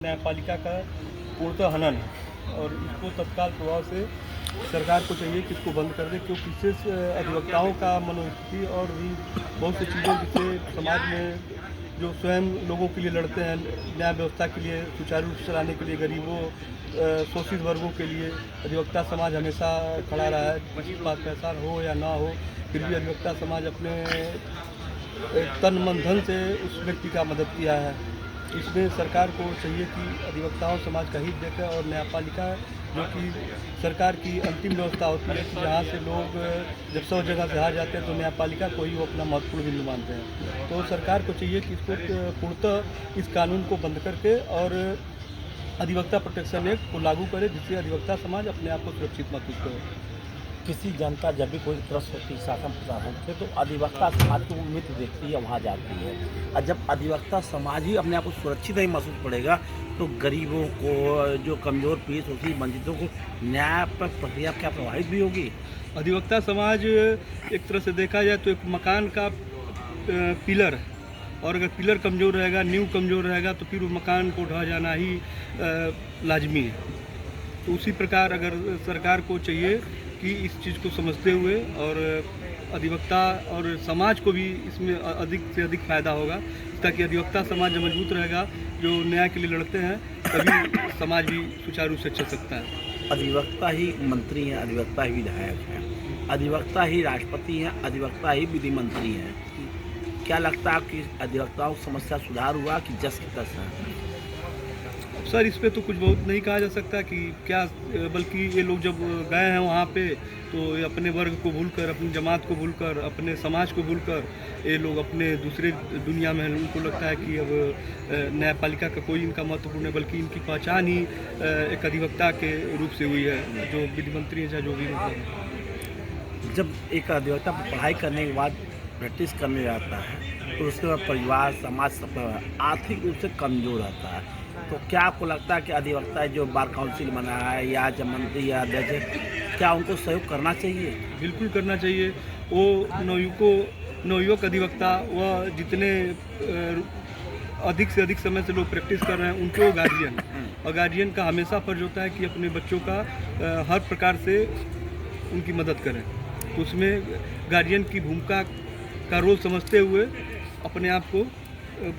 न्यायपालिका का पूर्णतः हनन है और इसको तत्काल प्रभाव से सरकार को चाहिए कि इसको बंद कर दे, क्योंकि इससे अधिवक्ताओं का मनोस्थिति और भी बहुत सी चीज़ों जिससे समाज में जो स्वयं लोगों के लिए लड़ते हैं, न्याय व्यवस्था के लिए सुचारू रूप से चलाने के लिए, गरीबों शोषित वर्गों के लिए अधिवक्ता समाज हमेशा खड़ा रहा है। किसी पास पैसा हो या ना हो, फिर भी अधिवक्ता समाज अपने तन मन धन से उस व्यक्ति का मदद किया है। इसमें सरकार को चाहिए कि अधिवक्ताओं समाज का हित देखें और न्यायपालिका जो कि सरकार की अंतिम व्यवस्था होती है कि जहाँ से लोग जब 100 जगह से हार जाते हैं तो न्यायपालिका को ही वो अपना महत्वपूर्ण बिंदु मानते हैं। तो सरकार को चाहिए कि इसको पूर्णतः इस कानून को बंद करके और अधिवक्ता प्रोटेक्शन एक्ट को लागू करे, जिससे अधिवक्ता समाज अपने आप को सुरक्षित महसूस करे। किसी जनता जब भी कोई त्रस्त होती है शासन प्रशासन से तो अधिवक्ता समाज को मित्र देखती है, वहाँ जाती है। और जब अधिवक्ता समाज ही अपने आप को सुरक्षित नहीं महसूस पड़ेगा तो गरीबों को, जो कमज़ोर पीढ़ी होती वंचितों को न्याय पर प्रक्रिया क्या प्रभावित भी होगी। अधिवक्ता समाज एक तरह से देखा जाए तो एक मकान का पिलर है, और अगर पिलर कमज़ोर रहेगा, नींव कमज़ोर रहेगा तो फिर वो मकान को ढह जाना ही लाजमी है। तो उसी प्रकार अगर सरकार को चाहिए कि इस चीज़ को समझते हुए और अधिवक्ता और समाज को भी इसमें अधिक से अधिक फ़ायदा होगा, ताकि अधिवक्ता समाज जब मजबूत रहेगा, जो न्याय के लिए लड़ते हैं, तभी समाज भी सुचारू रूप से चल सकता है। अधिवक्ता ही मंत्री हैं, अधिवक्ता ही विधायक हैं, अधिवक्ता ही राष्ट्रपति हैं, अधिवक्ता ही विधि मंत्री हैं। क्या लगता है कि अधिवक्ताओं की समस्या सुधार हुआ कि जस की तस है? सर, इस पे तो कुछ बहुत नहीं कहा जा सकता कि क्या, बल्कि ये लोग जब गए हैं वहाँ पे तो ये अपने वर्ग को भूलकर, अपनी जमात को भूलकर, अपने समाज को भूलकर ये लोग अपने दूसरे दुनिया में हैं। उनको लगता है कि अब न्यायपालिका का कोई इनका महत्वपूर्ण है, बल्कि इनकी पहचान ही एक अधिवक्ता के रूप से हुई है, जो विधि मंत्री हैं चाहे जो भी मतलब। जब एक अधिवक्ता पढ़ाई करने के बाद प्रैक्टिस करने जाता है तो उसके बाद परिवार, समाज सब आर्थिक रूप से कमज़ोर रहता है, तो क्या आपको लगता है कि अधिवक्ता जो बार काउंसिल बना है या जब मंत्री या अध्यक्ष, क्या उनको सहयोग करना चाहिए? बिल्कुल करना चाहिए। वो नवयुवक अधिवक्ता व जितने अधिक से अधिक समय से लोग प्रैक्टिस कर रहे हैं, उनको गार्जियन और गार्जियन का हमेशा फर्ज होता है कि अपने बच्चों का हर प्रकार से उनकी मदद करें। तो उसमें गार्जियन की भूमिका का रोल समझते हुए अपने आप को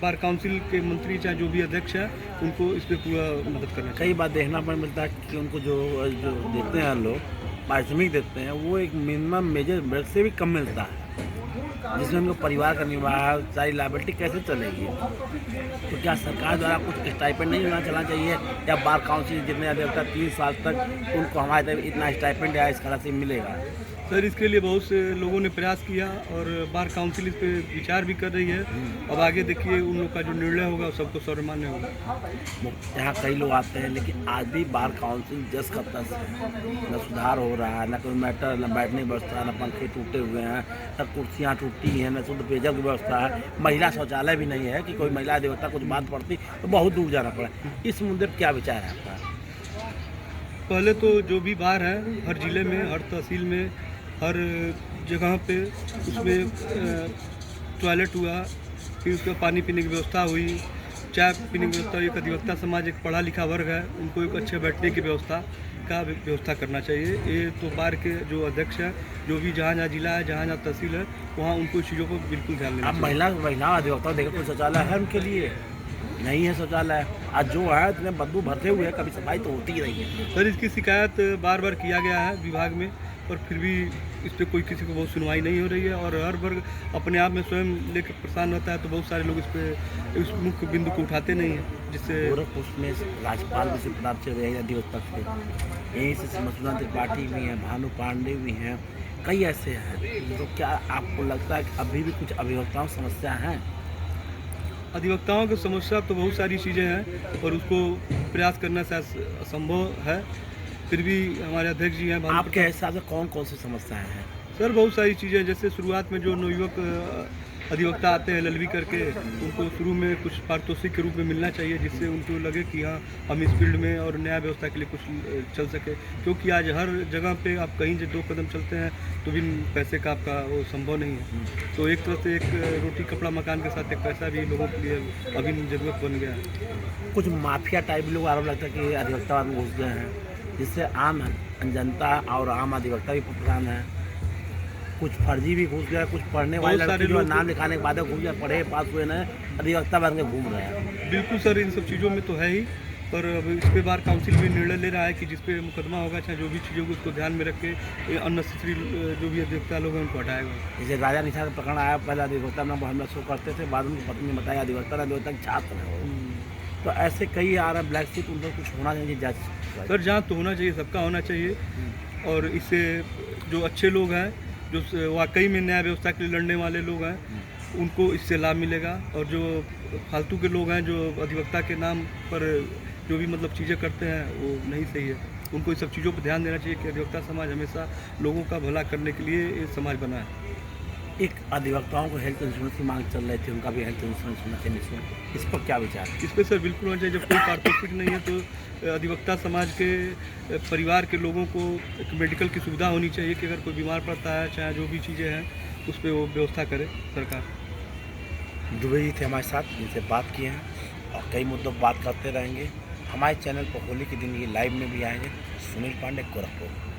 बार काउंसिल के मंत्री चाहे जो भी अध्यक्ष है, उनको इस पर पूरा मदद करना चाहिए। कई बार देखना पर मिलता है कि उनको जो देते हैं लोग, पारिश्रमिक देते हैं, वो एक मिनिमम मेजर वर्ग से भी कम मिलता है, जिसमें उनको परिवार का निर्वाह, सारी लायबिलिटी कैसे चलेगी। तो क्या सरकार द्वारा कुछ स्टाइपेंड नहीं होना चलना चाहिए, या बार काउंसिल जितने अधिवक्ता 3 साल तक उनको हमारे तरफ इतना स्टाइपेंड या स्कॉलरशिप मिलेगा? सर, इसके लिए बहुत से लोगों ने प्रयास किया और बार काउंसिल इस पे विचार भी कर रही है। अब आगे देखिए उन लोग का जो निर्णय होगा सबको सर्वमान्य होगा। यहाँ कई लोग आते हैं लेकिन आज भी बार काउंसिल जस का तस है, न सुधार हो रहा है, न कोई मैटर, न बैठने की व्यवस्था, न पंखे टूटे हुए हैं, न कुर्सियाँ टूटी हैं, न शुद्ध पेयजल की व्यवस्था है, महिला शौचालय भी नहीं है कि कोई महिला अधिवक्ता कुछ बात पड़ती तो बहुत दूर जाना पड़ा। इस मुद्दे पर क्या विचार है आपका? पहले तो जो भी बार है, हर जिले में, हर तहसील में, हर जगह पे उसमें टॉयलेट हुआ, फिर उसके पानी पीने की व्यवस्था हुई, चाय पीने की व्यवस्था हुई। एक अधिवक्ता समाज एक पढ़ा लिखा वर्ग है, उनको एक अच्छे बैठने की व्यवस्था करना चाहिए। ये तो बार के जो अध्यक्ष है, जो भी जहाँ जहाँ जिला है, जहाँ जहाँ तहसील है, वहाँ उनको चीज़ों को बिल्कुल ध्यान देना चाहिए। अब महिला अधिवक्ता देखो कोई शौचालय है उनके लिए? नहीं है शौचालय। आज जो है इतने बदबू भरते हुए है, कभी सफाई तो होती ही नहीं है। सर, इसकी शिकायत बार बार किया गया है विभाग में, और फिर भी इस पर कोई किसी को बहुत सुनवाई नहीं हो रही है, और हर वर्ग अपने आप में स्वयं लेकर परेशान रहता है, तो बहुत सारे लोग इस मुख्य बिंदु को उठाते नहीं हैं, जिससे गोरखपुर में राज्यपाल भी से प्रताप चल रहे हैं अधिवक्ता थे, यहीं से मसूदा त्रिपाठी भी हैं, भानु पांडे भी हैं, कई ऐसे हैं। तो क्या आपको लगता है कि अभी भी कुछ अधिवक्ताओं की समस्या हैं? अधिवक्ताओं की समस्या तो बहुत सारी चीज़ें हैं और उसको प्रयास करना शायद असंभव है, फिर भी हमारे अध्यक्ष जी हैं। आपके हिसाब से कौन कौन सी समस्याएं हैं? सर, बहुत सारी चीज़ें, जैसे शुरुआत में जो नवयुवक अधिवक्ता आते हैं LLB करके, उनको शुरू में कुछ पारितोषिक के रूप में मिलना चाहिए, जिससे उनको लगे कि हाँ हम इस फील्ड में और न्याय व्यवस्था के लिए कुछ चल सके। क्योंकि आज हर जगह पे आप कहीं से 2 कदम चलते हैं तो बिन पैसे का आपका वो संभव नहीं है। तो एक तरह से एक रोटी कपड़ा मकान के साथ एक पैसा भी लोगों के लिए अभी ज़रूरत बन गया है। कुछ माफिया टाइप लोग आरोप लगता है कि अधिवक्ता में घुस गए हैं, जिससे आम जनता और आम अधिवक्ता भी परेशान है। कुछ फर्जी भी घुस गया, कुछ पढ़ने वाले बहुत सारे लड़के जो लोग- नाम लिखाने के बाद घुस गया, पढ़े पास हुए ना, अधिवक्ता बन के घूम रहे हैं। बिल्कुल सर, इन सब चीज़ों में तो है ही, पर अब इस पे बार काउंसिल भी निर्णय ले रहा है कि जिस पे मुकदमा होगा चाहे जो भी चीज़ होगी उसको ध्यान में रख के अननेसेसरी जो भी अधिवक्ता लोग हैं उनको हटाएगा। जैसे राजा निशा का प्रकरण आया, पहले अधिवक्ता में हम लोग शो करते थे, बाद में उनकी पत्नी ने बताया अधिवक्ता छात्र है वो। तो ऐसे कई आ रहा है ब्लैक शीट, उन पर कुछ होना चाहिए जज। सर जाँच तो होना चाहिए, सबका होना चाहिए, और इससे जो अच्छे लोग हैं, जो वाकई में न्याय व्यवस्था के लिए लड़ने वाले लोग हैं, उनको इससे लाभ मिलेगा। और जो फालतू के लोग हैं, जो अधिवक्ता के नाम पर जो भी मतलब चीज़ें करते हैं, वो नहीं सही है। उनको इस सब चीज़ों पर ध्यान देना चाहिए कि अधिवक्ता समाज हमेशा लोगों का भला करने के लिए ये समाज बना है। एक अधिवक्ताओं को हेल्थ इंश्योरेंस की मांग चल रही थी, उनका भी हेल्थ इंश्योरेंस होना चाहिए निःशुल्क। इस पर क्या विचार है? इस पर सर बिल्कुल होना चाहिए। जब कोई पारितोषिक नहीं है तो अधिवक्ता समाज के परिवार के लोगों को एक मेडिकल की सुविधा होनी चाहिए कि अगर कोई बीमार पड़ता है, चाहे जो भी चीज़ें हैं, उस पर वो व्यवस्था करे सरकार। दुबे जी थे हमारे साथ, जिनसे बात किए हैं और कई मुद्दों पर बात करते रहेंगे। हमारे चैनल पर होली के दिन ये लाइव में भी आएंगे। सुनील पांडे, गोरखपुर।